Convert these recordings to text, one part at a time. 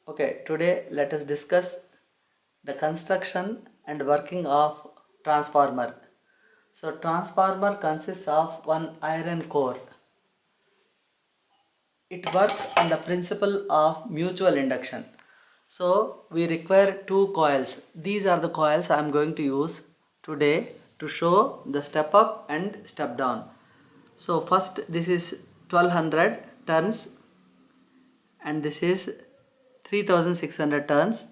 Okay, today let us discuss the construction and working of transformer. So transformer consists of one iron core. It works on the principle of mutual induction. So we require two coils. These are the coils I am going to use today to show the step up and step down. So first this is 1200 turns and this is 3600 turns.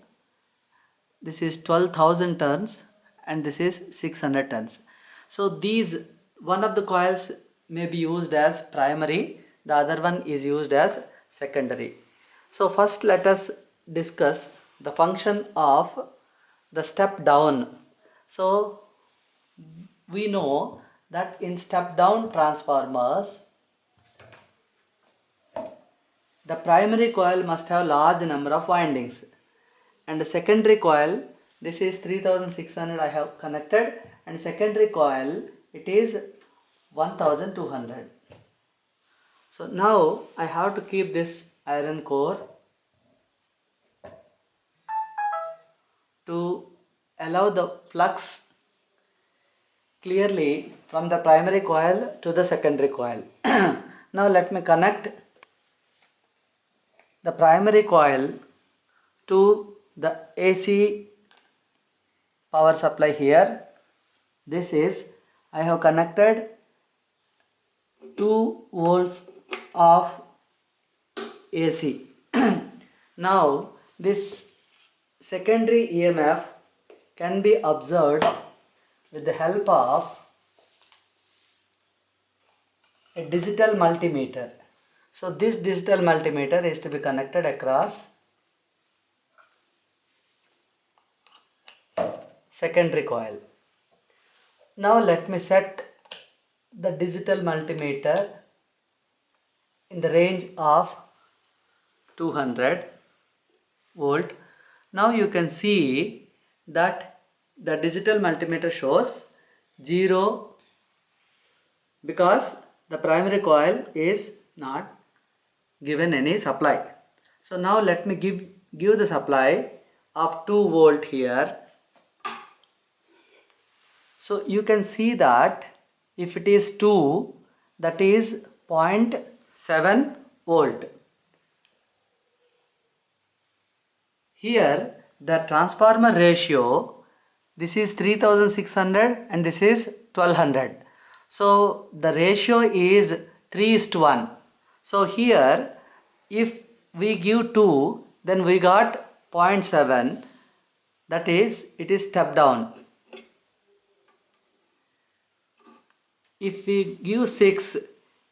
This is 12,000 turns and this is 600 turns. So these, one of the coils may be used as primary, the other one is used as secondary. So first let us discuss the function of the step down. So we know that in step down transformers, the primary coil must have large number of windings, and the secondary coil, this is 3600 I have connected, and secondary coil it is 1200. So now I have to keep this iron core to allow the flux clearly from the primary coil to the secondary coil. Now let me connect the primary coil to the AC power supply here. This is, I have connected 2 volts of AC. Now this secondary EMF can be observed with the help of a digital multimeter. So this digital multimeter is to be connected across secondary coil. Now let me set the digital multimeter in the range of 200 volt. Now you can see that the digital multimeter shows 0 because the primary coil is not given any supply. So now let me give the supply of 2 volt here. So you can see that if it is 2, that is 0.7 volt. Here the transformer ratio, this is 3600 and this is 1200. So the ratio is 3:1. So here if we give 2, then we got 0.7, that is, it is step down. If we give 6,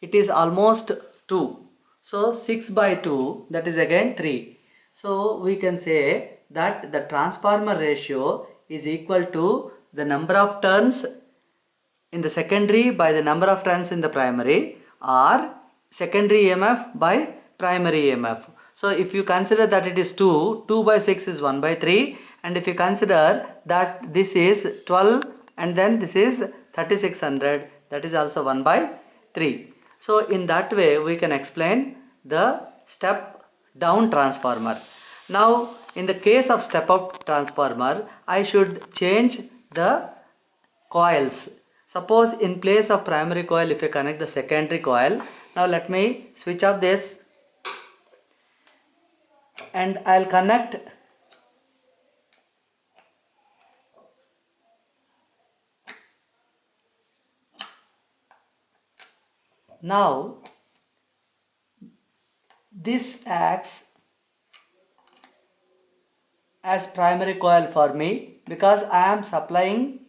it is almost 2. So 6 by 2, that is again 3. So we can say that the transformer ratio is equal to the number of turns in the secondary by the number of turns in the primary, or secondary EMF by primary EMF. So if you consider that it is 2, 2 by 6 is 1 by 3, and if you consider that this is 12 and then this is 3600, that is also 1 by 3. So in that way we can explain the step down transformer. Now in the case of step up transformer, I should change the coils. Suppose in place of primary coil, if I connect the secondary coil, now let me switch off this and I'll connect now. This acts as primary coil for me because I am supplying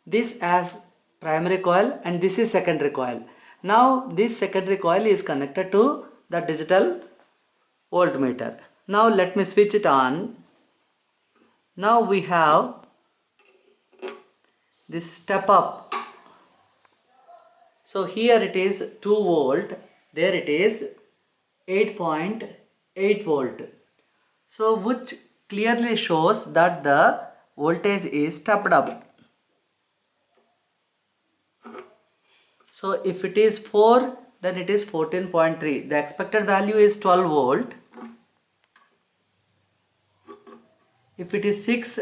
this as primary coil and this is secondary coil. Now this secondary coil is connected to the digital voltmeter. Now let me switch it on. Now we have this step up. So here it is 2 volt, there it is 8.8 volt. So which clearly shows that the voltage is stepped up. So if it is 4, then it is 14.3. The expected value is 12 volt. If it is 6,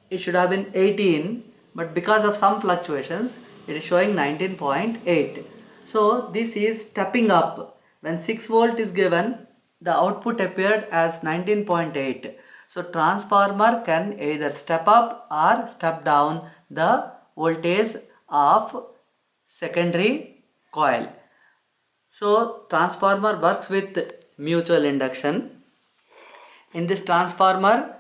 it should have been 18, but because of some fluctuations, it is showing 19.8. So this is stepping up. When 6 volt is given, the output appeared as 19.8. So transformer can either step up or step down the voltage of secondary coil. So transformer works with mutual induction. In this transformer,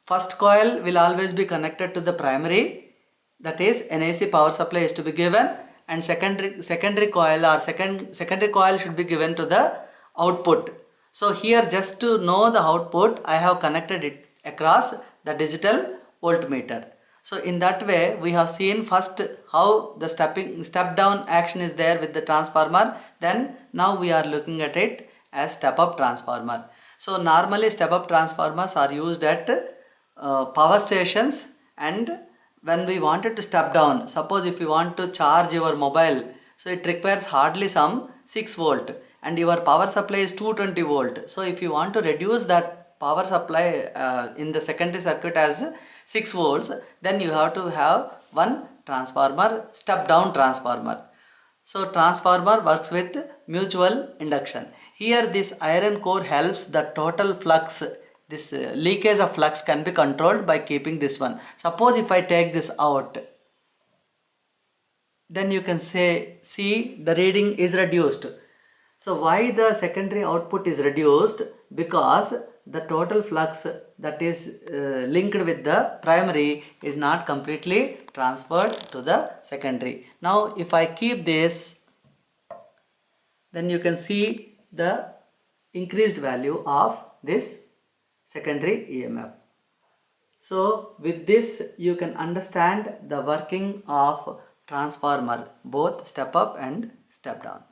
first coil will always be connected to the primary, that is an AC power supply is to be given, and secondary coil or secondary coil should be given to the output. So here, just to know the output, I have connected it across the digital voltmeter. So in that way, we have seen first how the step down action is there with the transformer. Then now we are looking at it as step up transformer. So normally step up transformers are used at power stations, and when we wanted to step down, suppose if you want to charge your mobile, so it requires hardly some 6 volt and your power supply is 220 volt. So if you want to reduce that power supply in the secondary circuit as 6 volts, then you have to have one transformer, step down transformer. So transformer works with mutual induction. Here this iron core helps the total flux. This leakage of flux can be controlled by keeping this one. Suppose if I take this out, then you can see the reading is reduced. So why the secondary output is reduced? Because the total flux that is linked with the primary is not completely transferred to the secondary. Now if I keep this, then you can see the increased value of this secondary EMF. So with this you can understand the working of transformer, both step up and step down.